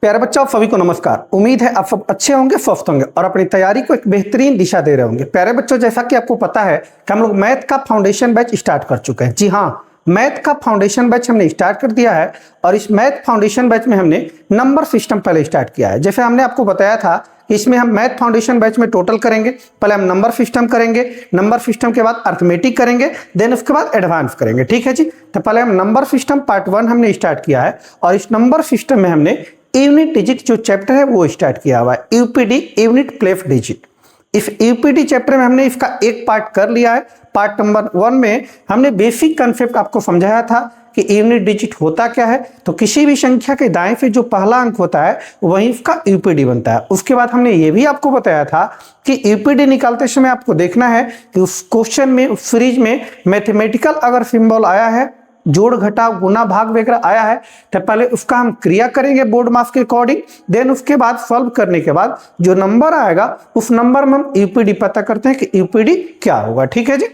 प्यारे बच्चों, सभी को नमस्कार। उम्मीद है आप सब अच्छे होंगे, स्वस्थ होंगे और अपनी तैयारी को एक बेहतरीन दिशा दे रहे होंगे। प्यारे बच्चों, जैसा कि आपको पता है कि हम लोग मैथ का फाउंडेशन बैच स्टार्ट कर चुके हैं। जी हाँ, मैथ का फाउंडेशन बैच हमने स्टार्ट कर दिया है और इस मैथ फाउंडेशन बैच में हमने नंबर सिस्टम पहले स्टार्ट किया है। जैसे हमने आपको बताया था कि इसमें हम मैथ फाउंडेशन बैच में टोटल करेंगे। पहले हम नंबर सिस्टम करेंगे, नंबर सिस्टम के बाद अर्थमेटिक करेंगे, देन उसके बाद एडवांस करेंगे। ठीक है जी। तो पहले हम नंबर सिस्टम पार्ट 1 हमने स्टार्ट किया है और इस नंबर सिस्टम में हमने यूनिट डिजिट जो चैप्टर है वो स्टार्ट किया हुआ है, यूपीडी यूनिट प्लेस डिजिट। इस यूपीडी चैप्टर में हमने इसका एक पार्ट कर लिया है। पार्ट नंबर 1 में हमने बेसिक कंसेप्ट आपको समझाया था कि यूनिट डिजिट होता क्या है। तो किसी भी संख्या के दाएं से जो पहला अंक होता है वही इसका यूपीडी बनता है। उसके बाद हमने ये भी आपको बताया था कि यूपीडी निकालते समय आपको देखना है कि उस क्वेश्चन में, उस सीरीज में मैथमेटिकल अगर सिंबल आया है, जोड़ घटाव गुना भाग वगैरह आया है, तो पहले उसका हम क्रिया करेंगे बोर्ड मास के अकॉर्डिंग। देन उसके बाद सॉल्व करने के बाद जो नंबर आएगा उस नंबर में हम यूपीडी पता करते हैं कि यूपीडी क्या होगा। ठीक है जी।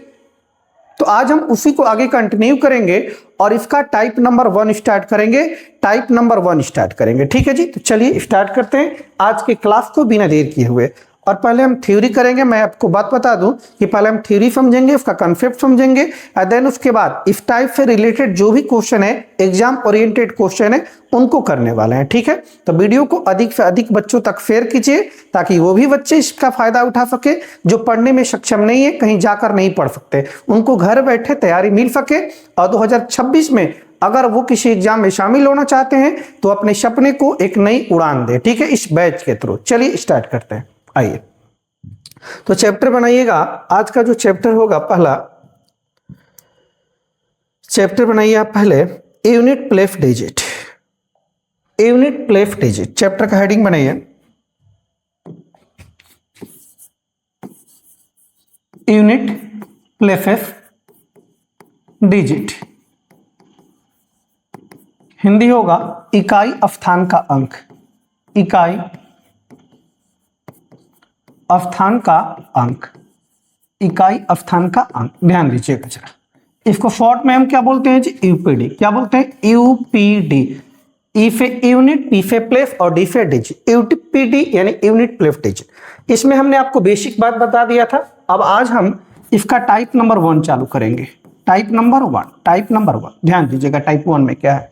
तो आज हम उसी को आगे कंटिन्यू करेंगे और इसका टाइप नंबर 1 स्टार्ट करेंगे। टाइप नंबर 1 स्टार्ट करेंगे। ठीक है जी। तो चलिए स्टार्ट करते हैं आज के क्लास को बिना देर किए हुए। और पहले हम थ्योरी करेंगे। मैं आपको बात बता दूं कि पहले हम थ्योरी समझेंगे, उसका कंसेप्ट समझेंगे और देन उसके बाद इस टाइप से रिलेटेड जो भी क्वेश्चन है, एग्जाम ओरिएंटेड क्वेश्चन है, उनको करने वाले हैं। ठीक है। तो वीडियो को अधिक से अधिक बच्चों तक शेयर कीजिए ताकि वो भी बच्चे इसका फायदा उठा सके जो पढ़ने में सक्षम नहीं है, कहीं जाकर नहीं पढ़ सकते, उनको घर बैठे तैयारी मिल सके और 2026 में अगर वो किसी एग्जाम में शामिल होना चाहते हैं तो अपने सपने को एक नई उड़ान दे। ठीक है, इस बैच के थ्रू। चलिए स्टार्ट करते हैं। आइए, तो चैप्टर बनाइएगा। आज का जो चैप्टर होगा, पहला चैप्टर बनाइए आप पहले unit place digit. Unit place digit chapter का हेडिंग बनाइए यूनिट प्लेसेस डिजिट। हिंदी होगा इकाई स्थान का अंक। इकाई स्थान का अंक। इकाई स्थान का अंक। ध्यान दीजिएगा जरा। इसको शॉर्ट में हम क्या बोलते हैं जी? यूपीडी। क्या बोलते हैं? यूपीडी। ई से यूनिट, पी से प्लेस और डी से डिजिट। यूपीडी यानी यूनिट प्लेस डिजिट। इसमें हमने आपको बेसिक बात बता दिया था। अब आज हम इसका टाइप नंबर 1 चालू करेंगे। Type number 1। टाइप नंबर 1 ध्यान दीजिएगा टाइप 1 में क्या है।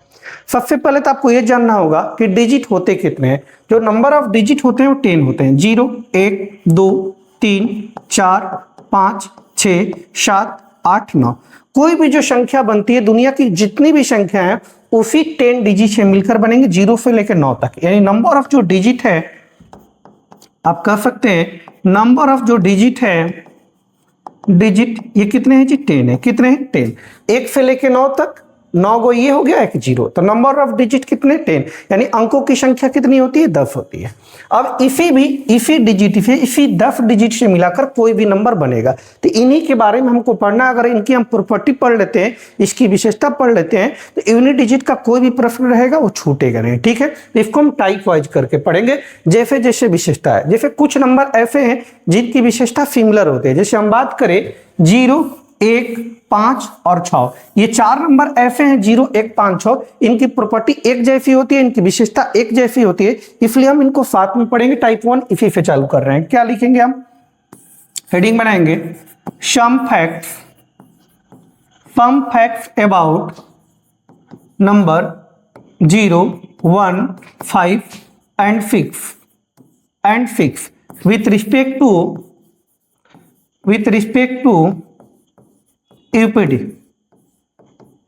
सबसे पहले तो आपको यह जानना होगा कि डिजिट होते कितने हैं। जो नंबर ऑफ डिजिट होते हैं वो 10 होते हैं। 0, 1, 2, 3, 4, 5, 6, 7, 8, 9। कोई भी जो संख्या बनती है, दुनिया की जितनी भी संख्या है उसी 10 डिजिट से मिलकर बनेंगे, 0 से लेकर 9 तक। यानी नंबर ऑफ जो डिजिट है, आप कह सकते हैं नंबर ऑफ जो डिजिट है, डिजिट ये कितने हैं जी? 10 है। कितने हैं? 10। 1 से लेकर 9 तक, 9 गो ये हो गया, 1 0। तो नंबर ऑफ डिजिट कितने? 10। यानी अंकों की संख्या कितनी होती है? 10 होती है। अब इसी डिजिट से, इसी 10 डिजिट से मिलाकर कोई भी नंबर बनेगा। तो इन्हीं के बारे में हमको पढ़ना। अगर इनकी हम प्रॉपर्टी पढ़ लेते हैं, इसकी विशेषता पढ़ लेते हैं, तो यूनिट डिजिट का कोई भी प्रश्न रहेगा वो छूटेगा नहीं। ठीक है। तो इसको हम टाइप वाइज करके पढ़ेंगे जैसे जैसे विशेषता है। जैसे कुछ नंबर ऐसे हैं जिनकी विशेषता सिमिलर होते हैं। जैसे हम बात करें 0, 1, 5 और 6, ये 4 नंबर ऐसे हैं 0, 1, 5, 6। इनकी प्रॉपर्टी एक जैसी होती है, इनकी विशेषता एक जैसी होती है, इसलिए हम इनको साथ में पढ़ेंगे। टाइप 1 इसी से चालू कर रहे हैं। क्या लिखेंगे हम? हेडिंग बनाएंगे some facts about number 0, 1, 5 and 6 with respect to UPD.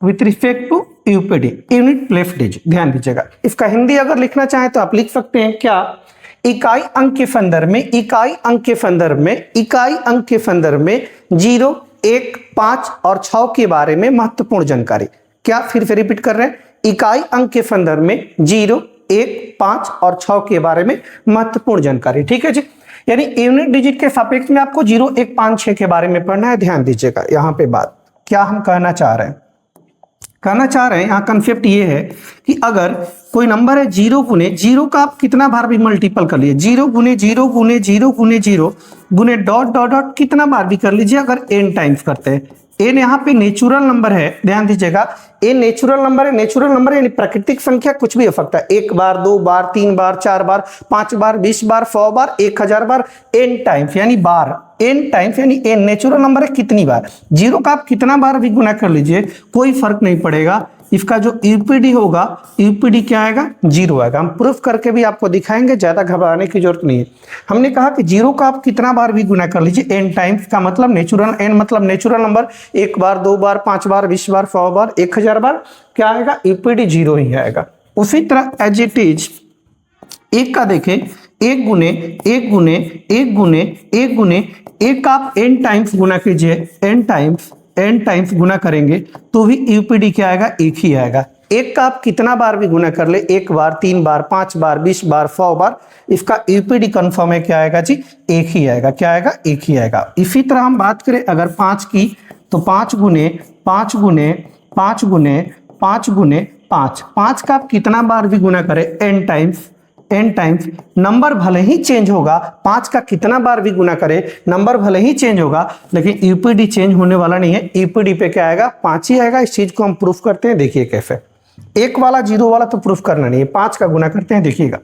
With respect to UPD unit place digit. ध्यान दीजिएगा। इसका हिंदी अगर लिखना चाहें तो आप लिख सकते हैं क्या? इकाई अंक के संदर्भ में, इकाई अंक के संदर्भ में, इकाई अंक के संदर्भ में 0, 1, 5 और 6 के बारे में महत्वपूर्ण जानकारी। क्या? फिर से रिपीट कर रहे हैं। इकाई अंक के संदर्भ में 0, 1, 5 और 6 के बारे में महत्वपूर्ण जानकारी। ठीक है जी। यानी यूनिट डिजिट के सापेक्ष में आपको 0, 1, 5, 6 के बारे में पढ़ना है। ध्यान दीजिएगा यहाँ पे बात क्या हम कहना चाह रहे हैं। यहाँ कंसेप्ट ये है कि अगर कोई नंबर है 0 गुने 0 का आप कितना बार भी मल्टीपल कर लीजिए, 0 गुने 0 गुने 0 गुने 0 गुने डॉट डॉट डॉट कितना बार भी कर लीजिए। अगर n टाइम्स करते हैं एन यहाँ पे नेचुरल नंबर है, ध्यान दीजिएगा, ए नेचुरल नंबर है। नेचुरल नंबर यानी प्राकृतिक संख्या, कुछ भी हो सकता है, 1 बार, 2 बार, 3 बार, 4 बार, 5 बार, 20 बार, 100 बार, 1000 बार, एन टाइम्स यानी बार, एन टाइम्स यानी एन नेचुरल नंबर है कितनी बार। जीरो का आप कितना बार भी गुना कर लीजिए कोई फर्क नहीं पड़ेगा, इसका जो यूपीडी होगा, यूपीडी क्या आएगा, जीरो आएगा। हम प्रूफ करके भी आपको दिखाएंगे, ज्यादा घबराने की जरूरत नहीं है। हमने कहा कि जीरो का आप कितना बार भी गुना कर लीजिए एन टाइम्स, का मतलब नेचुरल, एन मतलब नेचुरल नंबर, 1 बार, 2 बार, 5 बार, 20 बार, 100 बार, 1000 बार, क्या आएगा, यूपीडी जीरो ही आएगा। उसी तरह एज इट इज एक का देखें, एक गुने एक गुने एक गुने एक गुने एक का आप एन टाइम्स गुना कीजिए, एन टाइम्स गुना करेंगे तो भी यूपीडी क्या आएगा, एक ही आएगा। एक का आप कितना बार भी गुना कर ले, 1 बार, 3 बार, 5 बार, 20 बार, 100 बार, इसका यूपीडी कंफर्म है, क्या आएगा जी, एक ही आएगा। क्या आएगा, एक ही आएगा। इसी तरह हम बात करें अगर 5 की, तो 5 गुने 5 गुने 5 गुने 5 गुने 5, 5 का आप कितना बार भी गुना करें एन टाइम्स, नंबर भले ही चेंज होगा, 5 का कितना बार भी गुना करे नंबर भले ही चेंज होगा, लेकिन यूपीडी चेंज होने वाला नहीं है। यूपीडी पे क्या आएगा, 5 ही आएगा। इस चीज को हम प्रूफ करते हैं, देखिए कैसे। एक वाला जीरो वाला तो प्रूफ करना नहीं है, 5 का गुना करते हैं, देखिएगा।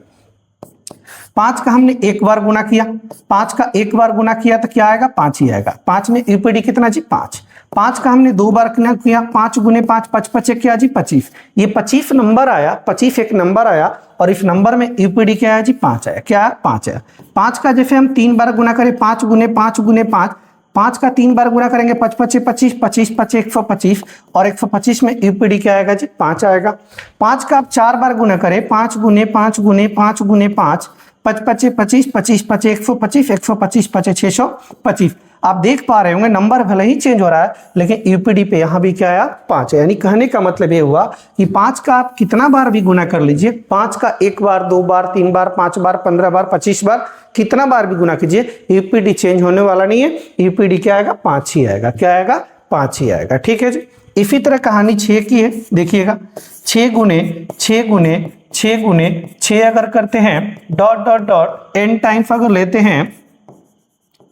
5 का हमने एक बार गुना किया, 5 का एक बार गुना किया तो क्या आएगा, 5 ही आएगा। 5 में यूपीडी कितना जी, 5। 5 का हमने 2 बार किया, 5 गुने 5, 5 5 क्या जी, 25। ये 25 नंबर आया, 25 एक नंबर आया, और इस नंबर में यूपीडी क्या है जी, 5 आया। क्या, 5 आया। 5 का जैसे हम 3 बार गुना करें, 5 गुने 5 गुने 5, 5 का 3 बार गुना करेंगे, 5 5 25, 25 5 125, और 125 में यूपीडी क्या आएगा जी, 5 आएगा। 5 का आप 4 बार गुना करें, 5 गुने 5 गुने 5 गुने 5, 5 5 25, 25 5 125, 125 5 625। आप देख पा रहे होंगे नंबर भले ही चेंज हो रहा है, लेकिन यूपीडी पे यहाँ भी क्या आया, 5 है। यानी कहने का मतलब ये हुआ कि 5 का आप कितना बार भी गुना कर लीजिए, 5 का 1 बार, 2 बार, 3 बार, 5 बार, 15 बार, 25 बार, कितना बार भी गुना कीजिए, यूपीडी चेंज होने वाला नहीं है। यूपीडी क्या आएगा, 5 ही आएगा। क्या आएगा, 5 ही आएगा। ठीक है जी। इसी तरह कहानी 6 की है, देखिएगा। 6 गुने 6 गुने 6 गुने 6 अगर करते हैं, dot dot dot N times अगर लेते हैं,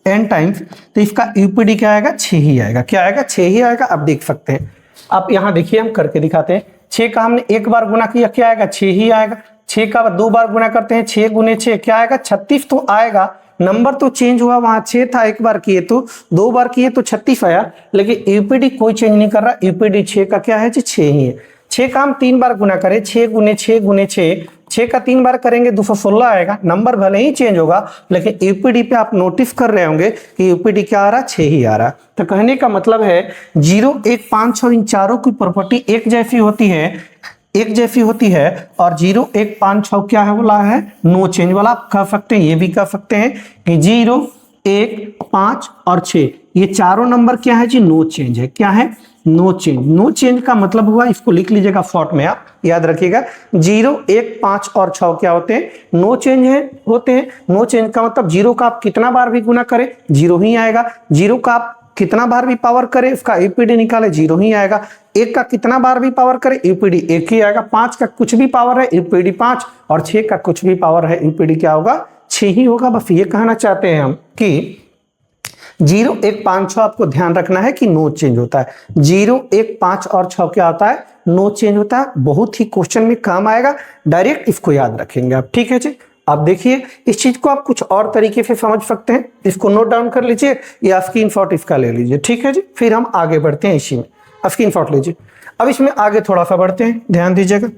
एन टाइम्स, तो इसका यूपीडी क्या आएगा, 6 ही आएगा। क्या आएगा, 6 ही आएगा। आप देख सकते हैं, आप यहाँ देखिए, हम करके दिखाते हैं। 6 का हमने एक बार गुना किया, क्या आएगा, 6 ही आएगा। 6 का 2 बार गुना करते हैं, 6 गुने 6 क्या आएगा, 36 तो आएगा। नंबर तो चेंज हुआ, वहां 6 था, एक बार किए तो, 2 बार किए तो 36 आया, लेकिन यूपीडी कोई चेंज नहीं कर रहा। यूपीडी 6 का क्या है जी, 6 ही है। 6 का हम 3 बार गुना करें, 6 गुने 6 गुने 6, 6 का 3 बार करेंगे 216 आएगा। नंबर भले ही चेंज होगा, लेकिन यूपीडी पे आप नोटिस कर रहे होंगे कि यूपीडी क्या आ रहा है, 6 ही आ रहा है। तो कहने का मतलब है 0 1 5 6 इन चारों की प्रॉपर्टी एक जैसी होती है, एक जैसी होती है। और 0 1 5 6 क्या है, बोला है नो चेंज वाला। आप कह सकते हैं, ये भी कह सकते हैं कि 0 1 5 और 6 ये चारों नंबर क्या है जी, नो चेंज है। क्या है, नो चेंज। नो चेंज का मतलब हुआ, इसको लिख लीजिएगा शॉर्ट में, आप याद रखिएगा। 0 1 5 और 6 क्या होते हैं, नो चेंज है, होते हैं। नो चेंज का मतलब 0 का आप कितना बार भी गुना करें, 0 ही आएगा। 0 का आप कितना बार भी पावर करे, उसका यूपीडी निकाले, 0 ही आएगा। 1 का कितना बार भी पावर करे, यूपीडी 1 ही आएगा। 5 का कुछ भी पावर है, यूपीडी 5, और 6 का कुछ भी पावर है, यूपीडी क्या होगा, 6 ही होगा। बस ये कहना चाहते हैं हम कि 0 1 5 6 आपको ध्यान रखना है कि नो चेंज होता है। 0 1 5 और 6 क्या होता है, नो चेंज होता है। बहुत ही क्वेश्चन में काम आएगा, डायरेक्ट इसको याद रखेंगे आप। ठीक है जी। अब देखिए, इस चीज को आप कुछ और तरीके से समझ सकते हैं। इसको नोट डाउन कर लीजिए या स्क्रीनशॉट इसका ले लीजिए। ठीक है जी। फिर हम आगे बढ़ते हैं इसी में, स्क्रीनशॉट लीजिए। अब इसमें आगे थोड़ा सा बढ़ते हैं, ध्यान दीजिएगा।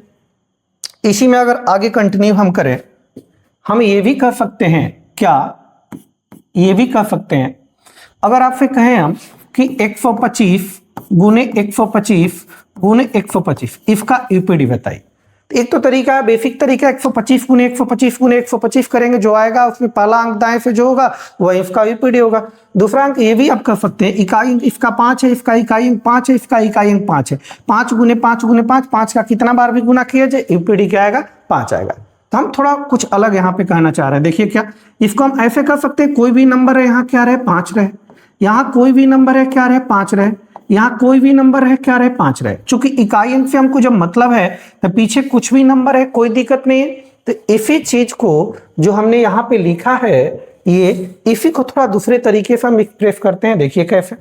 इसी में अगर आगे कंटिन्यू हम करें, हम ये भी कर सकते हैं, क्या ये भी कर सकते हैं, अगर आपसे कहें हम कि 125 गुने 125 गुने 125, इसका यूपीडी बताइए। एक तो तरीका है, बेसिक तरीका, 125 गुने 125 गुने 125 करेंगे, जो आएगा उसमें पहला अंक दाएं से जो होगा वह इसका यूपीडी होगा। दूसरा अंक ये भी आप कर सकते हैं, इकाई अंक इसका 5 है, इसका इकाई अंक 5 है, इसका इकाई अंक 5 है। 5 गुने 5 गुने 5, 5 का कितना बार भी गुना किया जाए, यूपीडी क्या आएगा, 5 आएगा। तो हम थोड़ा कुछ अलग यहाँ पे कहना चाह रहे हैं। देखिए क्या, इसको हम ऐसे कर सकते हैं, कोई भी नंबर है यहाँ क्या रहे, 5 रहे। यहाँ कोई भी नंबर है क्या रहे, 5 रहे। यहाँ कोई भी नंबर है क्या रहे, 5 रहे। चूंकि इकाई अंक से हमको जब मतलब है तो पीछे कुछ भी नंबर है, कोई दिक्कत नहीं है। तो इसी चीज को जो हमने यहाँ पे लिखा है, ये इसी को थोड़ा दूसरे तरीके से हम एक्सप्रेस करते हैं। देखिए कैसे,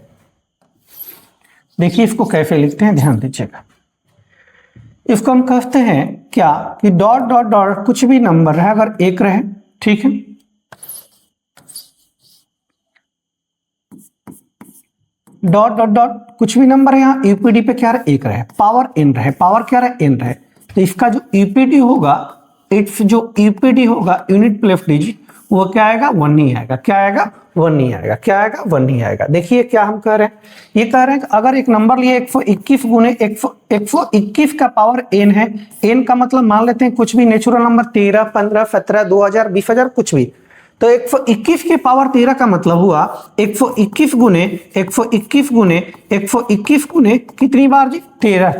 देखिए इसको कैसे लिखते हैं, ध्यान दीजिएगा। इसको हम कहते हैं क्या कि डॉट डॉट डॉट कुछ भी नंबर रहे, अगर एक रहे, ठीक है, डॉट डॉट डॉट कुछ भी नंबर है, यहाँ यूपीडी पे क्या रहे, एक रहे, पावर एन रहे, पावर क्या रहे, एन रहे, तो इसका जो यूपीडी होगा, इट्स जो यूपीडी होगा यूनिट प्लेस डिजिट, वो क्या आएगा, 1 नहीं आएगा। क्या आएगा, 1 नहीं आएगा। क्या आएगा, 1 नहीं आएगा। देखिए क्या हम कह रहे हैं, ये कह रहे हैं कि अगर एक नंबर लिए 121 गुने 121 का पावर n है, n का मतलब मान लेते हैं कुछ भी नेचुरल नंबर 13, 15, 17, 2000, 20,000 कुछ भी, तो 121 के पावर 13 का मतलब हुआ 121 गुने 121 गुने 121 गुने कितनी बार जी, 13,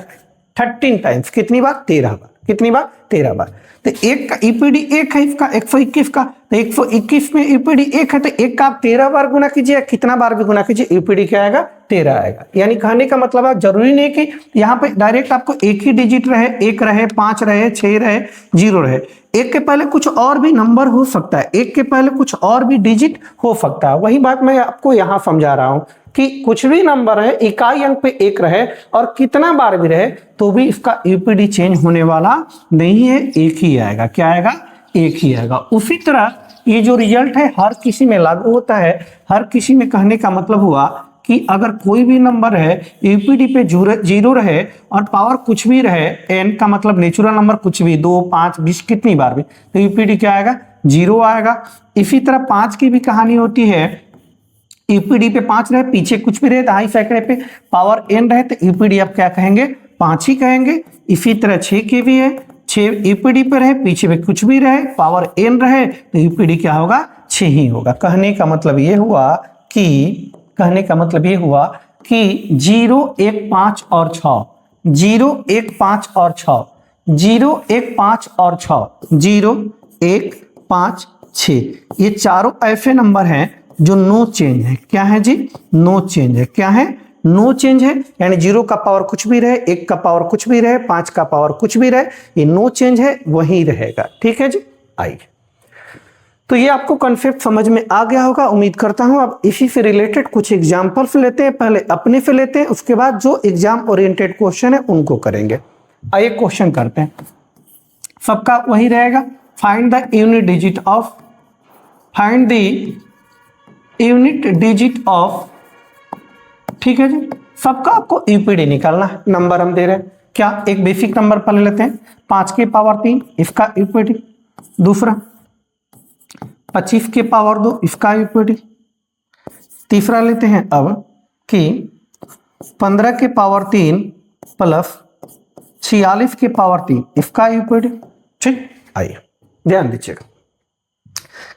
13 टाइम्स, कितनी बार, 13 बार, कितनी बार, 13 बार। तो एक का ईपीडी एक है, इसका 121 का, तो 121 में ईपीडी एक है, तो एक का आप 13 बार गुना कीजिए, कितना बार भी गुना कीजिए, ईपीडी क्या आएगा, 13 आएगा। यानी कहने का मतलब है जरूरी नहीं कि यहाँ पे डायरेक्ट आपको एक ही डिजिट रहे, 1 रहे, 5 रहे, 6 रहे, 0 रहे, एक के पहले कुछ और भी नंबर हो सकता है, एक के पहले कुछ और भी डिजिट हो सकता है। वही बात मैं आपको यहाँ समझा रहा हूँ कि कुछ भी नंबर है, इकाई अंक पे एक रहे और कितना बार भी रहे, तो भी इसका यूपीडी चेंज होने वाला नहीं है, एक ही आएगा। क्या आएगा, एक ही आएगा। उसी तरह ये जो रिजल्ट है हर किसी में लागू होता है, हर किसी में कहने का मतलब हुआ कि अगर कोई भी नंबर है यूपीडी पे 0 रहे और पावर कुछ भी रहे, एन का मतलब नेचुरल नंबर कुछ भी, 2, 5, 20 कितनी बार भी, तो यूपीडी क्या आएगा, 0 आएगा। इसी तरह 5 की भी कहानी होती है, यूपीडी पे 5 रहे, पीछे कुछ भी रहे, दहाई सैकड़े पे पावर n रहे, तो यूपीडी आप क्या कहेंगे, 5 ही कहेंगे। इसी तरह 6 के भी है, 6 यूपीडी पे रहे, पीछे में कुछ भी रहे, पावर n रहे, तो यूपीडी क्या होगा, 6 ही होगा। कहने का मतलब ये हुआ कि 0, 1, 5 और 6, 0, 1, 5 और 6, 0, 1, 5 और 6, 0, 1, 5, 6, ये चारों ऐसे नंबर हैं जो नो चेंज है। क्या है जी, नो चेंज है। क्या है, नो चेंज है, यानी 0 का पावर कुछ भी रहे, 1 का पावर कुछ भी रहे, 5 का पावर कुछ भी रहे, ये नो चेंज है, वही रहेगा। ठीक है जी, आइए, तो ये आपको कॉन्सेप्ट समझ में आ गया होगा, उम्मीद करता हूं। अब इसी से रिलेटेड कुछ एग्जांपल्स लेते हैं, पहले अपने से लेते हैं, उसके बाद जो एग्जाम ओरिएंटेड क्वेश्चन है उनको करेंगे। आइए क्वेश्चन करते हैं, सबका वही रहेगा, find the unit digit of, ठीक है जी, सबका आपको यूपीडी निकालना है। नंबर हम दे रहे हैं, क्या, एक बेसिक नंबर पर ले लेते हैं, 5 के पावर 3, इसका यूपीडी, दूसरा 25 के पावर 2, इसका यूपीडी, तीसरा लेते हैं अब कि 15 के पावर 3 प्लस 46 के पावर 3, इसका यूपीडी। ठीक, आइए ध्यान दीजिएगा,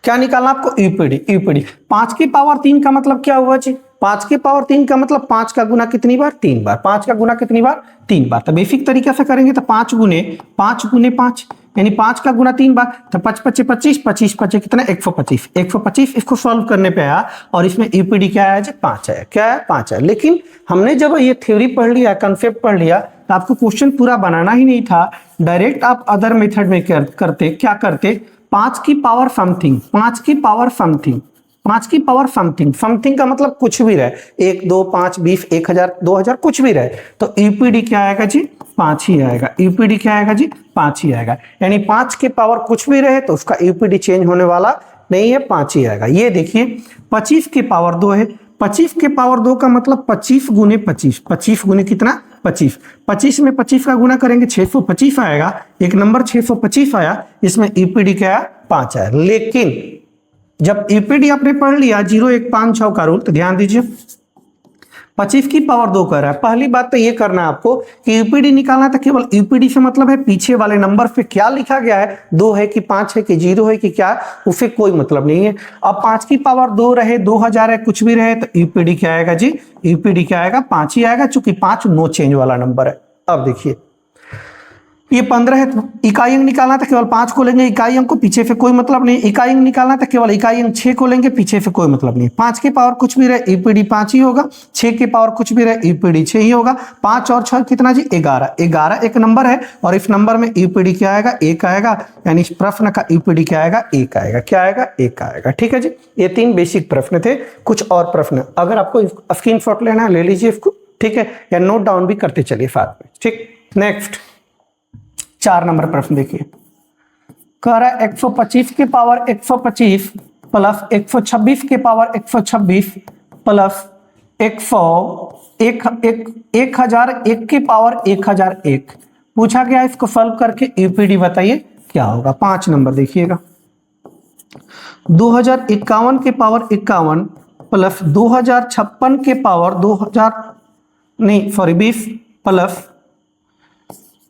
क्या निकालना आपको, यूपीडी। 5 की पावर 3 का मतलब क्या हुआ जी, 5 की पावर 3 का मतलब 5 का गुना कितनी बार, 3 बार, 5 का गुना कितनी बार, 3 बार। तो बेसिक तरीके से करेंगे तो 5 गुने 5 यानी 5 का गुना 3 बार, तो 5 5 25, 25 5 कितना, 125। इसको सॉल्व करने पे आया और इसमें यूपीडी क्या आया जी, 5 आया। क्या है, 5 आया। लेकिन हमने जब ये थ्योरी पढ़ लिया, कंसेप्ट पढ़ लिया, तो आपको क्वेश्चन पूरा बनाना ही नहीं था, डायरेक्ट आप अदर मेथड में करते, क्या करते, 5 की पावर समथिंग, 5 की पावर समथिंग, 5 की पावर समथिंग, समथिंग का मतलब कुछ भी रहे, 1, 2, 5, 20, 1000, 2000 कुछ भी रहे, तो यूपीडी क्या आएगा जी, 5 ही आएगा। यूपीडी क्या आएगा जी, 5 ही आएगा। यानी 5 के पावर कुछ भी रहे तो उसका यूपीडी चेंज होने वाला नहीं है, 5 ही आएगा। ये देखिए 25 के पावर 2 है, 25 के पावर 2 का मतलब 25 गुने 25, 25 गुने कितना, 25, 25 में 25 का गुना करेंगे 625 आएगा, एक नंबर 625 आया, इसमें यूपीडी क्या आया, 5 आया। लेकिन जब यूपीडी आपने पढ़ लिया 0, 1, 5, 6 का रूल, तो ध्यान दीजिए 25 की पावर 2 कर रहा है। पहली बात तो ये करना है आपको कि यूपीडी निकालना था, केवल यूपीडी से मतलब है पीछे वाले नंबर पे क्या लिखा गया है, 2 है कि 5 है कि 0 है कि क्या, उससे कोई मतलब नहीं है। अब 5 की पावर 2 रहे, 2000 है, कुछ भी रहे, तो यूपीडी क्या आएगा जी, यूपीडी क्या आएगा, 5 ही आएगा, चूंकि 5 नो चेंज वाला नंबर है। अब देखिए ये 15 है, तो इकाई अंक निकालना था, केवल 5 को लेंगे, इकाई अंक को, पीछे से कोई मतलब नहीं। इकाई अंक निकालना था, केवल इकाई अंक 6 को लेंगे, पीछे से कोई मतलब नहीं। 5 के पावर कुछ भी रहे, यूपीडी 5 ही होगा, 6 के पावर कुछ भी रहे, यूपीडी 6 ही होगा। 5 और 6 कितना जी, 11, 11 एक नंबर है और इस नंबर में यूपीडी क्या आएगा, 1 आएगा, यानी इस प्रश्न का यूपीडी क्या आएगा, 1 आएगा। क्या आएगा, 1 आएगा। ठीक है जी, ये 3 बेसिक प्रश्न थे। कुछ और प्रश्न अगर आपको स्क्रीनशॉट लेना है ले लीजिए इसको, ठीक है, या नोट डाउन भी करते चलिए साथ में। ठीक, नेक्स्ट 4 नंबर प्रश्न देखिए, कह रहा है 125 के पावर 125 प्लस 126 के पावर 126 प्लस 1001 के पावर 1001 पूछा गया। इसको सॉल्व करके यूपीडी बताइए क्या होगा। 5 नंबर देखिएगा, 2051 के पावर 51 प्लस 2056 के पावर 20 प्लस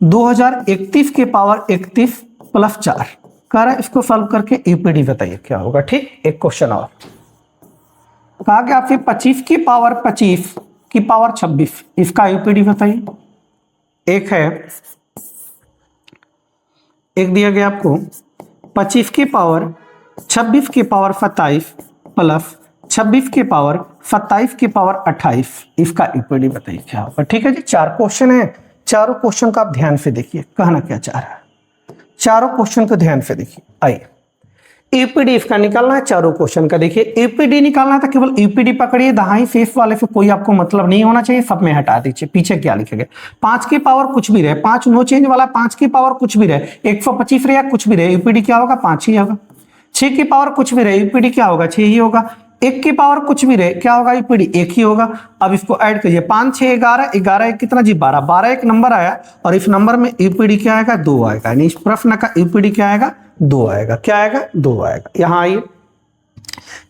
2031 के पावर 31 प्लस 4 कह रहा है। इसको सॉल्व करके यूपीडी बताइए क्या होगा। ठीक, एक क्वेश्चन और कहा कि आपसे 25 की पावर 25 की पावर 26 इसका यूपीडी बताइए। एक है, एक दिया गया आपको 25 की पावर 26 की पावर 27 प्लस 26 की पावर 27 की पावर 28 इसका यूपीडी बताइए क्या होगा। ठीक है जी, 4 क्वेश्चन है, चारों क्वेश्चन का आप ध्यान से देखिए कहना क्या चाह रहा है। चारों क्वेश्चन को ध्यान से देखिए। आइए, यूपीडी इसका निकालना है, चारों क्वेश्चन का देखिए। यूपीडी निकालना है तो केवल यूपीडी पकड़िए, दहाई शेष वाले से कोई आपको मतलब नहीं होना चाहिए, सब में हटा दीजिए। पीछे क्या लिखेंगे, 5 की पावर कुछ भी रहे, 5 नो चेंज वाला, 5 की पावर कुछ भी रहे, 125 रहे या कुछ भी रहे, यूपीडी क्या होगा 5 ही होगा। 6 की पावर कुछ भी रहे, यूपीडी क्या होगा 6 ही होगा। 1 की पावर कुछ भी रहे, क्या होगा यूपीडी 1 ही होगा। अब इसको ऐड करिए, 5 6 11 11 1 कितना जी 12, 12 एक नंबर आया और इस नंबर में यूपीडी क्या आएगा 2 आएगा, यानी इस प्रश्न का यूपीडी क्या आएगा 2 आएगा। क्या आएगा 2 आएगा। यहाँ आइए,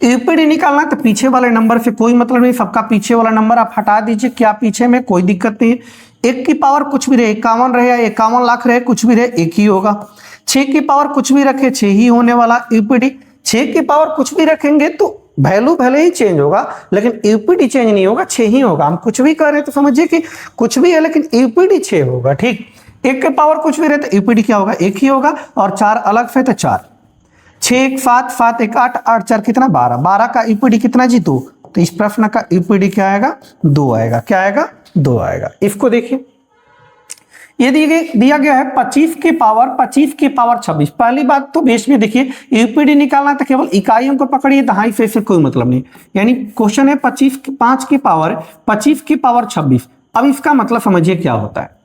यूपीडी निकालना तो पीछे वाले नंबर से कोई मतलब नहीं, सबका पीछे वाला नंबर आप हटा दीजिए, क्या पीछे में कोई दिक्कत नहीं है। 1 की पावर कुछ भी रहे, 51 रहे या 51 लाख रहे, कुछ भी रहे 1 ही होगा। 6 की पावर कुछ भी रखे 6 ही होने वाला यूपीडी। 6 की पावर कुछ भी रखेंगे तो वैल्यू भले ही चेंज होगा लेकिन यूपीडी चेंज नहीं होगा, 6 ही होगा। हम कुछ भी कर रहे हैं तो समझिए कि कुछ भी है लेकिन यूपीडी 6 होगा। ठीक, 1 के पावर कुछ भी रहे तो यूपीडी क्या होगा 1 ही होगा, और 4 अलग से तो 4, 6 1 7 7 1 8 8 4 कितना 12, 12 का यूपीडी कितना जी 2, तो इस प्रश्न का यूपीडी क्या आएगा 2 आएगा। क्या आएगा 2 आएगा। इसको देखिए, ये दिया गया है 25 की पावर 26। पहली बात तो बेस में देखिए, यूपीडी निकालना तो केवल इकाइयों को पकड़िए, दहाई से कोई मतलब नहीं, यानी क्वेश्चन है 5 की पावर 25 की पावर 26। अब इसका मतलब समझिए क्या होता है।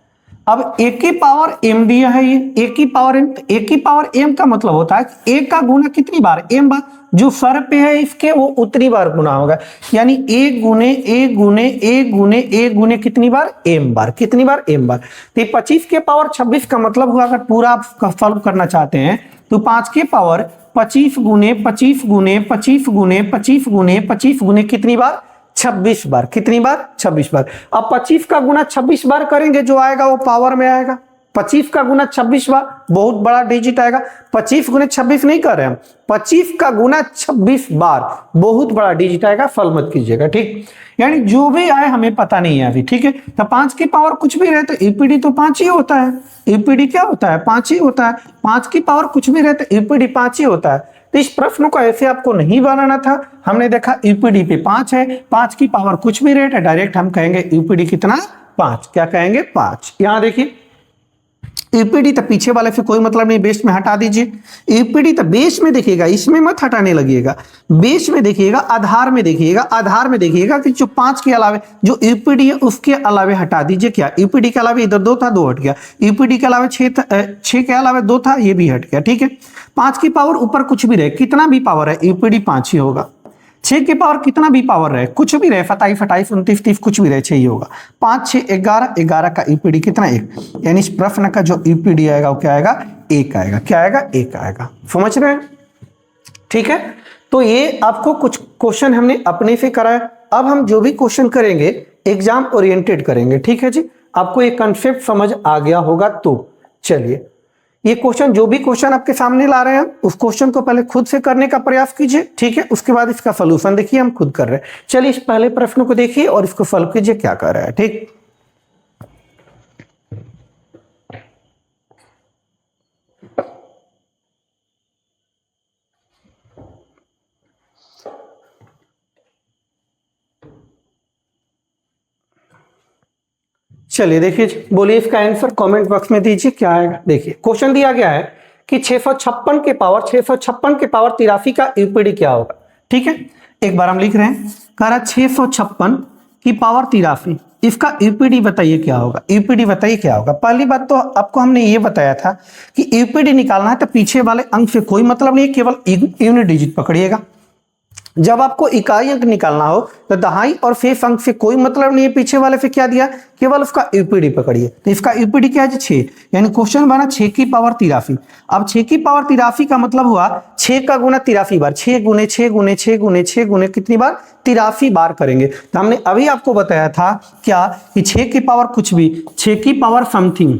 अब एक की पावर m दिया है, ये एक की पावर m, एक की पावर m का मतलब होता है कि एक का गुना कितनी बार m बार, जो सर पे है इसके वो उतनी बार गुना होगा, यानी एक गुने एक गुने एक गुने एक गुने कितनी बार m बार, कितनी बार m बार। तो 25 के पावर 26 का मतलब हुआ, अगर पूरा आप सॉल्व करना चाहते हैं तो 5 के पावर 25 गुने 25 गुने 25 गुने 25 गुने 25 गुने कितनी बार 26 बार, कितनी बार 26 बार। अब 25 का गुना 26 बार करेंगे, जो आएगा वो पावर में आएगा। 25 का गुना 26 बार बहुत बड़ा डिजिट आएगा। 25 गुने 26 नहीं कर रहे हम, 25 का गुना 26 बार बहुत बड़ा डिजिट आएगा, फल मत कीजिएगा। ठीक, यानी जो भी आए हमें पता नहीं है अभी। ठीक है, तो 5 की पावर कुछ भी रहे तो यूपीडी तो 5 ही होता है। यूपीडी क्या होता है 5 ही होता है। 5 की पावर कुछ भी रहे तो यूपीडी 5 ही होता है। तो इस प्रश्न को ऐसे आपको नहीं बनाना था, हमने देखा यूपीडी पे 5 है, 5 की पावर कुछ भी रेट है, डायरेक्ट हम कहेंगे यूपीडी कितना 5, क्या कहेंगे 5। यहां देखिए, यूपीडी तो पीछे वाले से कोई मतलब नहीं, बेस में हटा दीजिए। यूपीडी तो बेस में देखिएगा, इसमें मत हटाने लगिएगा, बेस में देखिएगा, आधार में देखिएगा, आधार में देखिएगा कि जो 5 के अलावे जो यूपीडी है उसके अलावे हटा दीजिए। क्या यूपीडी के अलावे इधर 2 था 2 हट गया, यूपीडी के अलावे 6 के अलावे 2 था, ये भी हट गया। ठीक है, 5 की पावर ऊपर कुछ भी रहे, कितना भी पावर है यूपीडी 5 ही होगा। 6 की पावर कितना भी पावर रहे, कुछ भी रहे 27 28 29 30 कुछ भी रहे 6 ही होगा। 5 6 11 11 का यूपीडी कितना 1, यानी इस प्रश्न का जो यूपीडी आएगा वो क्या आएगा 1 आएगा। क्या आएगा 1 आएगा। समझ रहे हैं। ठीक है, तो ये आपको कुछ क्वेश्चन हमने अपने से कराया। अब हम जो भी क्वेश्चन करेंगे एग्जाम ओरिएंटेड करेंगे। ठीक है जी, आपको ये कंसेप्ट समझ आ गया होगा। तो चलिए, ये क्वेश्चन जो भी क्वेश्चन आपके सामने ला रहे हैं उस क्वेश्चन को पहले खुद से करने का प्रयास कीजिए। ठीक है, उसके बाद इसका सॉल्यूशन देखिए, हम खुद कर रहे हैं। चलिए, इस पहले प्रश्न को देखिए और इसको सॉल्व कीजिए क्या कर रहा है। ठीक, चलिए देखिए, बोलिए इसका आंसर कमेंट बॉक्स में दीजिए क्या आएगा। देखिए, क्वेश्चन दिया गया है कि 656 के पावर 83 का यूपीडी क्या होगा। ठीक है, एक बार हम लिख रहे हैं, कह रहा 656 की पावर 83, इसका यूपीडी बताइए क्या होगा, यूपीडी बताइए क्या होगा। पहली बात तो आपको हमने ये बताया था कि यूपीडी निकालना है तो पीछे वाले अंक से कोई मतलब नहीं है, केवल यूनिट डिजिट पकड़िएगा। जब आपको इकाई अंक निकालना हो तो दहाई और शेष अंक से कोई मतलब नहीं है, पीछे वाले से क्या दिया, केवल उसका यूपीडी पकड़िए। तो इसका यूपीडी क्या है, 6, यानी क्वेश्चन बना 6 की पावर 83। अब 6 की पावर 83 का मतलब हुआ 6 का गुना 83 बार, 6 गुने 6 गुने 6 गुने 6 गुने कितनी बार, 83 बार करेंगे। तो हमने अभी आपको बताया था क्या कि 6 की पावर कुछ भी, 6 की पावर समथिंग,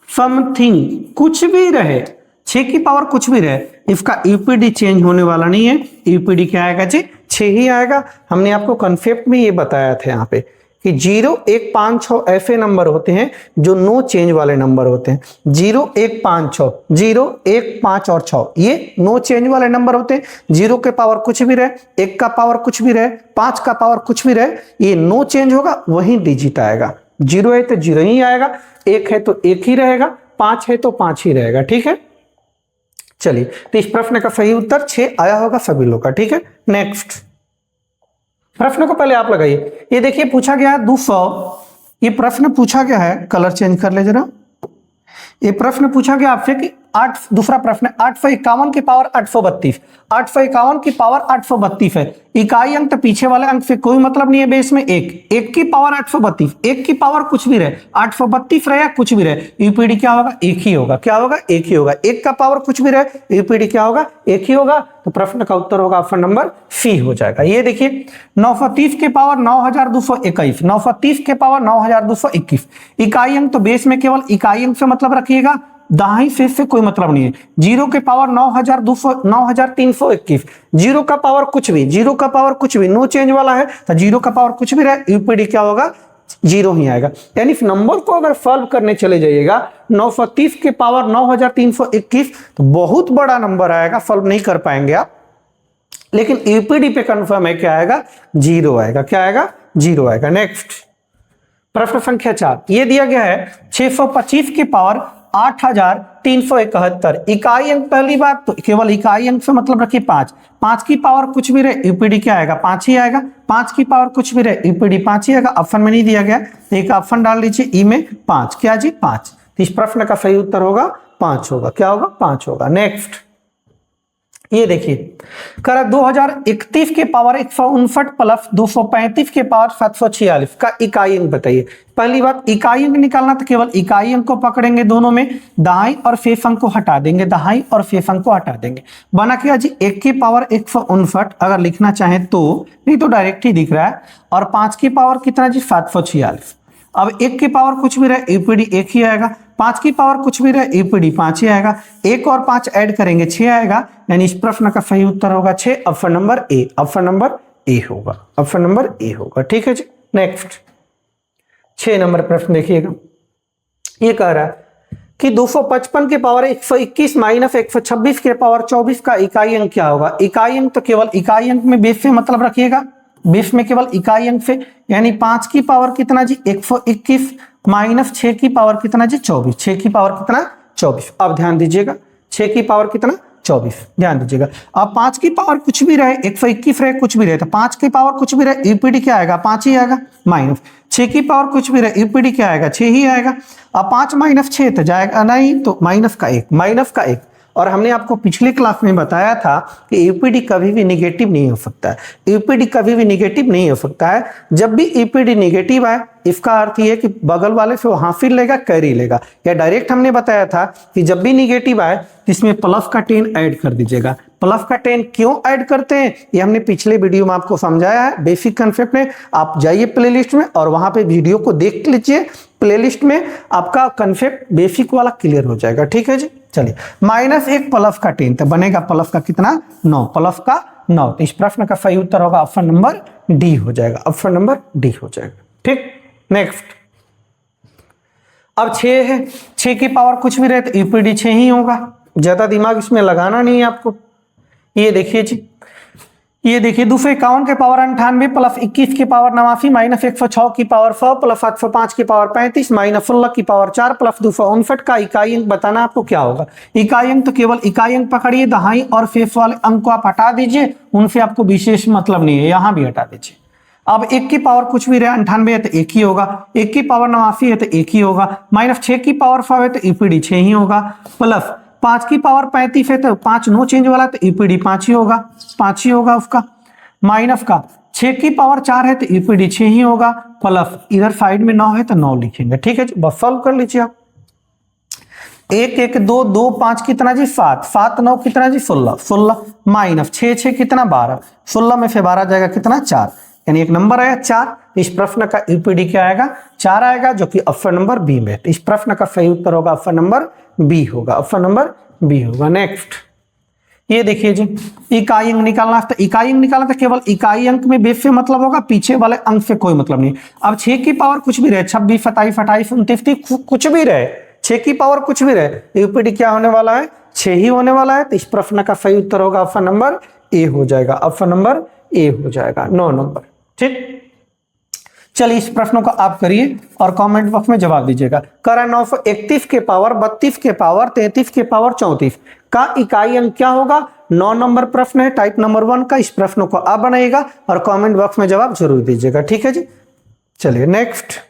समथिंग कुछ भी रहे, 6 की पावर कुछ भी रहे, इसका यूपीडी चेंज होने वाला नहीं है। यूपीडी क्या आएगा जी, 6 ही आएगा। हमने आपको कॉन्सेप्ट में ये बताया था यहाँ पे कि 0, 1, 5, 6 ऐसे नंबर होते हैं जो नो चेंज वाले नंबर होते हैं। 0, 1, 5, 6, 0, 1, 5 और 6 ये नो चेंज वाले नंबर होते हैं। 0 के पावर कुछ भी रहे, 1 का पावर कुछ भी रहे, 5 का पावर कुछ भी रहे, ये नो चेंज होगा, वही डिजिट आएगा। 0 है तो 0 ही आएगा, 1 है तो 1 ही रहेगा, 5 है तो 5 ही रहेगा। ठीक है, चलिए, तो इस प्रश्न का सही उत्तर 6 आया होगा सभी लोग का। ठीक है, नेक्स्ट प्रश्न को पहले आप लगाइए। ये देखिए पूछा गया है 200, ये प्रश्न पूछा गया है, कलर चेंज कर ले जरा। ये प्रश्न पूछा गया आपसे कि दूसरा प्रश्न 851 की पावर 832, 851 की पावर 832 है। इकाई अंक तो पीछे वाले अंक से कोई मतलब नहीं है, बेस में 1 की पावर 832, 1 की पावर कुछ भी रहे, 832 रहे या कुछ भी रहे, यूपीडी क्या होगा, 1 ही होगा। क्या होगा, 1 ही होगा। 1 का पावर कुछ भी रहे, यूपीडी क्या होगा, 1 ही होगा। तो प्रश्न का उत्तर होगा ऑप्शन नंबर सी हो जाएगा। ये देखिए 930 के पावर 9221, 930 के पावर 9221, इकाई अंक तो बेस में केवल इकाई अंक से मतलब रखिएगा, दाहिनी शेष से कोई मतलब नहीं है। 0 के पावर 9321, 0 का पावर कुछ भी, 0 का पावर कुछ भी नो चेंज वाला है, तो 0 का पावर कुछ भी रहे, यूपीडी क्या होगा, 0 ही आएगा। यानी इस नंबर को अगर सॉल्व करने चले जाइएगा 930 के पावर 9321 तो बहुत बड़ा नंबर आएगा, सॉल्व नहीं कर पाएंगे आप। लेकिन यूपीडी पे कंफर्म है, क्या आएगा, 0 आएगा। क्या आएगा, 0 आएगा। नेक्स्ट प्रश्न संख्या 4, ये दिया गया है 625 की पावर 8371, इकाई अंक, पहली बात तो केवल इकाई अंक से मतलब रखिए 5, 5 की पावर कुछ भी रहे, यूपीडी क्या आएगा, 5 ही आएगा। 5 की पावर कुछ भी रहे, यूपीडी 5 ही आएगा। ऑप्शन में नहीं दिया गया, एक ऑप्शन डाल लीजिए ई में 5, क्या जी, 5। तो इस प्रश्न का सही उत्तर होगा 5 होगा। क्या होगा, 5 होगा। नेक्स्ट ये देखिए करा 2031 के पावर 159 प्लस 235 के पावर 746 का इकाई अंक बताइए। पहली बात, इकाई अंक निकालना तो केवल इकाई अंक को पकड़ेंगे, दोनों में दाई और शेष अंक को हटा देंगे, दाई और शेष अंक को हटा देंगे। बना क्या जी, 1 की पावर 159 अगर लिखना चाहें तो, नहीं तो डायरेक्ट ही दिख रहा है, और 5 की पावर कितना जी, 746। अब 1 की पावर कुछ भी रहे, यूपीडी 1 ही आएगा। 5 की पावर कुछ भी रहे, यूपीडी 5 ही आएगा। 1 और 5 ऐड करेंगे 6 आएगा, यानी इस प्रश्न का सही उत्तर होगा 6, option number A, option number A होगा, ऑप्शन नंबर ए होगा। ठीक है जी, नेक्स्ट 6 नंबर प्रश्न देखिएगा। ये कह रहा है कि 255 के पावर 121 माइनस 126 के पावर 24 का इकाई अंक क्या होगा। इकाई अंक तो केवल इकाई अंक में बेस से मतलब रखिएगा, बेस में केवल इकाई अंक से, यानी 5 की पावर कितना जी, 121 माइनस 6 की पावर कितना जी, 24, 6 की पावर कितना, 24। अब ध्यान दीजिएगा, 6 की पावर कितना, 24, ध्यान दीजिएगा। अब 5 की पावर कुछ भी रहे, 121 रहे, कुछ भी रहे, तो 5 की पावर कुछ भी रहे, यूपीडी क्या आएगा, 5 ही आएगा। माइनस 6 की पावर कुछ भी रहे, यूपीडी क्या आएगा, 6 ही आएगा। अब 5 माइनस 6 तो जाएगा नहीं, तो माइनस का 1, माइनस का 1। और हमने आपको पिछले क्लास में बताया था कि यूपीडी कभी भी निगेटिव नहीं हो सकता है, यूपीडी कभी भी निगेटिव नहीं हो सकता है। जब भी यूपीडी निगेटिव आए, इसका अर्थ ये कि बगल वाले से वो हासिल लेगा, कैरी लेगा। या डायरेक्ट हमने बताया था कि जब भी निगेटिव आए इसमें प्लस का 10 ऐड कर दीजिएगा। प्लस का 10 क्यों ऐड करते हैं, ये हमने पिछले वीडियो में आपको समझाया है, बेसिक कंसेप्ट में। आप जाइए प्लेलिस्ट में और वहां पे वीडियो को देख लीजिए, प्लेलिस्ट में आपका कंसेप्ट बेसिक वाला क्लियर हो जाएगा। ठीक है जी, चलिए -1 प्लस का 10 तो बनेगा प्लस का कितना, 9, प्लस का 9। तो इस प्रश्न का सही उत्तर होगा ऑप्शन नंबर डी हो जाएगा, ऑप्शन नंबर डी हो जाएगा। ठीक, नेक्स्ट अब 6 है, 6 की पावर कुछ भी रहे तो यूपीडी 6 ही होगा, ज्यादा दिमाग इसमें लगाना नहीं है आपको। ये देखिए जी, ये देखिए 251 के पावर 98 प्लस 21 की पावर 89 माइनस 106 की पावर 100 प्लस 705 की पावर 35 माइनस 16 की पावर 4 प्लस 259 का इकाई अंक बताना आपको क्या होगा। इकाई अंक तो केवल इकाई अंक पकड़िए, दहाई और शेष वाले अंक को आप हटा दीजिए, उनसे आपको विशेष मतलब नहीं है, यहां भी हटा दीजिए। अब 1 की पावर कुछ भी रहे 98 है तो 1 ही होगा, 1 की पावर 89 है तो 1 ही होगा, माइनस 6 की पावर 5 है तो ईपीडी 6 ही होगा, प्लस 5 की पावर 35 है तो 5 नो चेंज वाला तो ईपीडी 5 ही होगा, 5 ही होगा उसका, माइनस का 6 की पावर 4 है तो ईपीडी 6 ही होगा, प्लस इधर साइड में 9 है तो 9 लिखेंगे। ठीक है जी, बस सॉल्व कर लीजिए आप। 1 1 2 2 5 कितना जी 7 7 9 कितना जी 16 16 माइनस 6 6 कितना 12 16 में से 12 जाएगा कितना 4, यानी एक नंबर आया 4। इस प्रश्न का ईपीडी क्या आएगा 4 आएगा, जो कि ऑप्शन नंबर बी में। इस प्रश्न का सही उत्तर होगा ऑप्शन नंबर बी होगा, ऑप्शन नंबर बी होगा। नेक्स्ट ये देखिए जी, इकाई अंक निकालना था, इकाई अंक निकालना था, केवल इकाई अंक में बेस से मतलब होगा, पीछे वाले अंक से कोई मतलब नहीं। अब 6 की पावर कुछ भी रहे 26 27 28 29 कुछ भी रहे, 6 की पावर कुछ भी रहे, यूपीडी क्या होने वाला है 6 ही होने वाला है। तो इस प्रश्न का सही उत्तर होगा ऑप्शन नंबर ए हो जाएगा, ऑप्शन नंबर ए हो जाएगा 9 नंबर। ठीक, चलिए इस प्रश्नों को आप करिए और कमेंट बॉक्स में जवाब दीजिएगा। करा 931 के पावर 32 के पावर 33 के पावर 34 का इकाई अंक क्या होगा। 9 नंबर प्रश्न है, टाइप नंबर 1 का। इस प्रश्न को आप बनाइएगा और कमेंट बॉक्स में जवाब जरूर दीजिएगा। ठीक है जी, चलिए नेक्स्ट।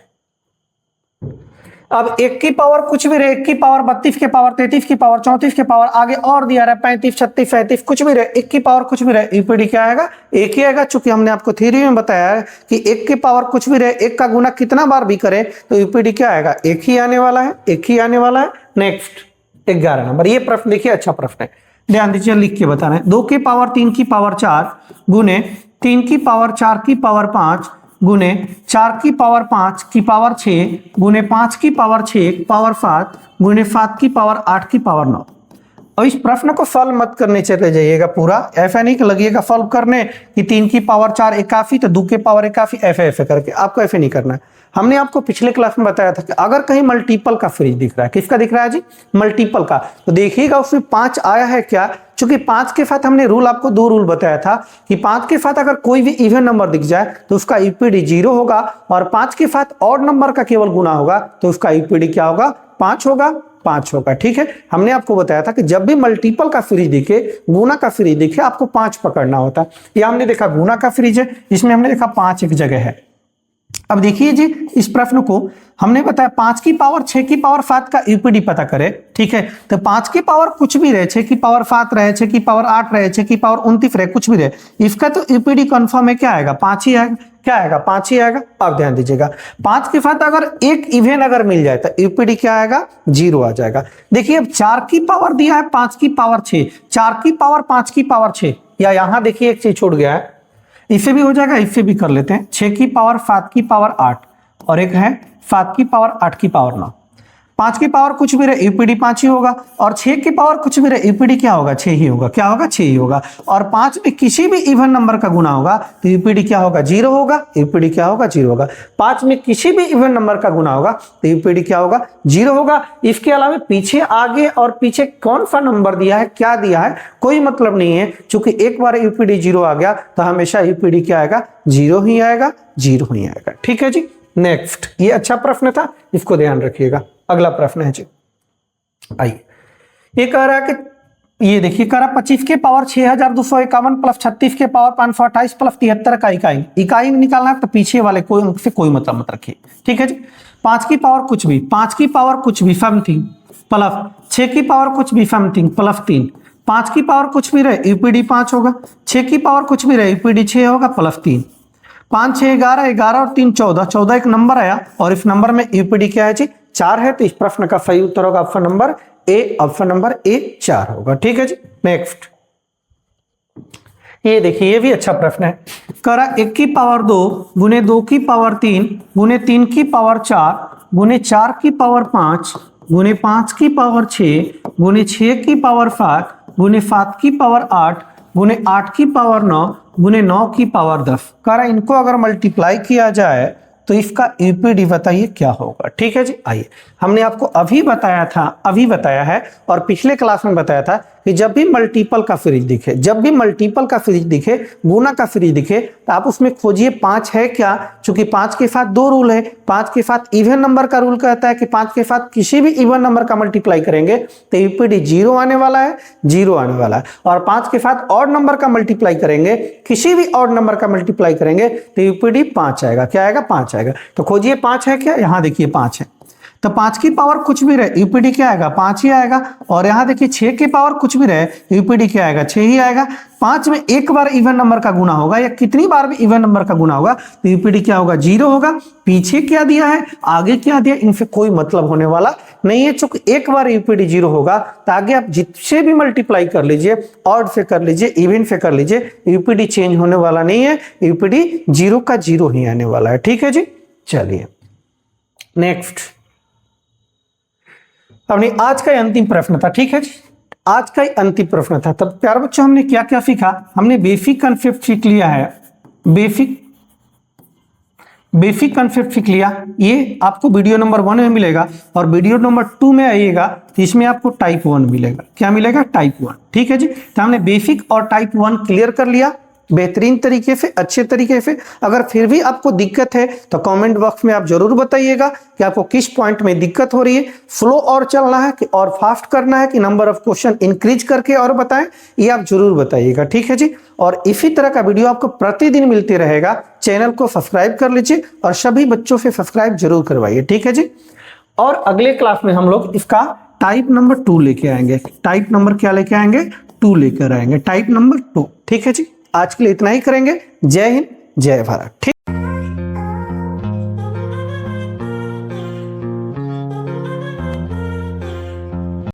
अब 1 की पावर कुछ भी रहे, 1 की पावर 32 के पावर 33 की पावर 34 के पावर आगे और दिया रहा है 35 36 37 कुछ भी रहे, 1 की पावर कुछ भी रहे, ईपीडी क्या आएगा 1 ही आएगा। चूंकि हमने आपको थ्योरी में बताया है कि 1 की पावर कुछ भी रहे, 1 का गुना कितना बार भी करे तो ईपीडी क्या आएगा 1 ही आने वाला है, 1 ही आने वाला है। नेक्स्ट 11 नंबर, ये प्रश्न देखिए अच्छा प्रश्न है, ध्यान दीजिए, लिख के बताना है। 2 की पावर 3 की पावर 4 गुने 3 की पावर 4 की पावर 5 गुने 4 की पावर 5 की पावर 6 गुने 5 की पावर 6 पावर 7 गुने 7 की पावर 8 की पावर 9। और इस प्रश्न को सॉल्व मत करने चले जाइएगा पूरा, ऐसा नहीं कि लगिएगा सॉल्व करने कि 3 की पावर 4 81 तो 2 की पावर 81 ऐसे ऐसे करके, आपको ऐसे नहीं करना है। हमने आपको पिछले क्लास में बताया था कि अगर कहीं मल्टीपल का फ्रिज दिख रहा है, किसका दिख रहा है जी मल्टीपल का, तो देखिएगा उसमें 5 आया है क्या। चूंकि 5 के साथ हमने रूल आपको 2 रूल बताया था कि 5 के साथ अगर कोई भी इवन नंबर दिख जाए तो उसका ईपीडी 0 होगा, और 5 के साथ ऑड नंबर का केवल गुना होगा तो उसका ईपीडी क्या होगा 5 होगा, 5 होगा। ठीक है, हमने आपको बताया था कि जब भी मल्टीपल का फ्रिज दिखे, गुना का फ्रिज दिखे, आपको 5 पकड़ना होता है। यह हमने देखा गुना का फ्रिज है, इसमें हमने देखा 5 एक जगह है। अब देखिए जी, इस प्रश्न को हमने बताया 5 की पावर 6 की पावर 7 का ईपीडी पता करें। ठीक है, तो 5 की पावर कुछ भी रहे, 6 की पावर 7 रहे, 6 की पावर 8 रहे, 6 की पावर 29 रहे, कुछ भी रहे, इसका तो ईपीडी कंफर्म है क्या आएगा 5 ही आएगा। क्या आएगा 5 ही आएगा। अब ध्यान दीजिएगा, 5 के साथ अगर एक इवेन अगर मिल जाए तो ईपीडी क्या आएगा 0 आ जाएगा। देखिए अब 4 की पावर दिया है 5 की पावर 6, 4 की पावर 5 की पावर 6, या यहां देखिए एक चीज छूट गया है, इससे भी हो जाएगा, इससे भी कर लेते हैं। 6 की पावर 7 की पावर 8 और एक है 7 की पावर 8 की पावर 9। 5 की पावर कुछ भी रहे ईपीडी 5 ही होगा, और 6 की पावर कुछ भी रहे ईपीडी क्या होगा 6 ही होगा। क्या होगा 6 ही होगा, और 5 में किसी भी इवन नंबर का गुना होगा तो ईपीडी क्या होगा 0 होगा, ईपीडी क्या होगा 0 होगा। 5 में किसी भी इवन नंबर का गुना होगा तो ईपीडी क्या होगा 0 होगा। इसके अलावा पीछे आगे और पीछे कौन सा नंबर दिया है क्या दिया है कोई मतलब नहीं है, क्योंकि एक बार ईपीडी 0 आ गया तो हमेशा ईपीडी क्या आएगा 0 ही आएगा, 0 ही आएगा। ठीक है जी, नेक्स्ट, ये अच्छा प्रश्न था, इसको ध्यान रखिएगा। अगला प्रश्न है जी, आइए, ये कह रहा है कि ये देखिए कह रहा 25 के पावर 6251 प्लस 36 के पावर 528 प्लस 73 का इकाई निकालना है, तो पीछे वाले कोई अंक से कोई मतलब मत रखिए। ठीक है जी, 5 की पावर कुछ भी, 5 की पावर कुछ भी समथिंग प्लस 6 की पावर कुछ भी समथिंग प्लस 3, 5 की पावर कुछ भी रहे ईपीडी 5 होगा, 6 की पावर कुछ भी रहे ईपीडी 6 होगा प्लस 3, 5 6 11 11 और 3 14 14 एक नंबर आया, और इस नंबर में ईपीडी क्या है जी 4 है। तो इस प्रश्न का सही उत्तर होगा option number A, option number A 4 होगा। ठीक है जी, नेक्स्ट, ये देखिए ये भी अच्छा प्रश्न है। करा 1 की पावर 2 गुने 2 की पावर 3 गुने 3 की पावर 4 गुने 4 की पावर 5 गुने 5 की पावर 6 गुने 6 की पावर 7 गुने 7 की पावर 8 गुने 8 की पावर 9 गुने 9 की पावर 10। करा इनको अगर मल्टीप्लाई किया जाए तो इसका ईपीडी बताइए क्या होगा। ठीक है जी, आइए, हमने आपको अभी बताया है और पिछले क्लास में बताया था कि जब भी मल्टीपल का फ्रिज दिखे, जब भी मल्टीपल का फ्रिज दिखे, गुना का फ्रिज दिखे, तो आप उसमें खोजिए 5 है क्या। चूंकि 5 के साथ 2 रूल है। 5 के साथ इवन नंबर का रूल कहता है कि 5 के साथ किसी भी इवन नंबर का मल्टीप्लाई करेंगे तो यूपीडी 0 आने वाला है, 0 आने वाला है। और 5 के साथ ऑड नंबर का मल्टीप्लाई करेंगे, किसी भी ऑड नंबर का मल्टीप्लाई करेंगे तो यूपीडी 5 आएगा। क्या आएगा? 5 आएगा। तो खोजिए 5 है क्या, यहां देखिए 5 है, तो 5 की पावर कुछ भी रहे यूपीडी क्या आएगा? 5 ही आएगा। और यहां देखिए 6 की पावर कुछ भी रहे यूपीडी क्या आएगा? 6 ही आएगा। 5 में एक बार इवन नंबर का गुना होगा या कितनी बार भी इवन नंबर का गुना होगा तो यूपीडी क्या होगा? 0 होगा। पीछे क्या दिया है, आगे क्या दिया, इनसे कोई मतलब होने वाला नहीं है। चूंकि एक बार यूपीडी 0 होगा तो आगे आप जिससे भी मल्टीप्लाई कर लीजिए, ऑड से कर लीजिए, इवन से कर लीजिए, यूपीडी चेंज होने वाला नहीं है। यूपीडी 0 का 0 ही आने वाला है। ठीक है जी, चलिए नेक्स्ट। अपनी आज का अंतिम प्रश्न था। ठीक है जी, आज का अंतिम प्रश्न था। तब प्यारे बच्चों हमने क्या क्या सीखा? हमने बेसिक कंसेप्ट सीख लिया है। बेसिक कंसेप्ट सीख लिया। ये आपको वीडियो नंबर 1 में मिलेगा और वीडियो नंबर 2 में आइएगा तो इसमें आपको टाइप 1 मिलेगा। क्या मिलेगा? टाइप 1। ठीक है जी, तो हमने बेसिक और टाइप 1 क्लियर कर लिया बेहतरीन तरीके से, अच्छे तरीके से। अगर फिर भी आपको दिक्कत है तो कमेंट बॉक्स में आप जरूर बताइएगा कि आपको किस पॉइंट में दिक्कत हो रही है। फ्लो और चलना है कि और फास्ट करना है कि नंबर ऑफ क्वेश्चन इंक्रीज करके और बताएं, ये आप जरूर बताइएगा। ठीक है जी, और इसी तरह का वीडियो आपको प्रतिदिन मिलते रहेगा। चैनल को सब्सक्राइब कर लीजिए और सभी बच्चों से सब्सक्राइब जरूर करवाइए। ठीक है जी, और अगले क्लास में हम लोग इसका टाइप नंबर 2 लेके आएंगे। टाइप नंबर क्या लेके आएंगे? 2 लेकर आएंगे, टाइप नंबर 2। ठीक है जी, आज के लिए इतना ही करेंगे। जय हिंद, जय भारत। ठीक।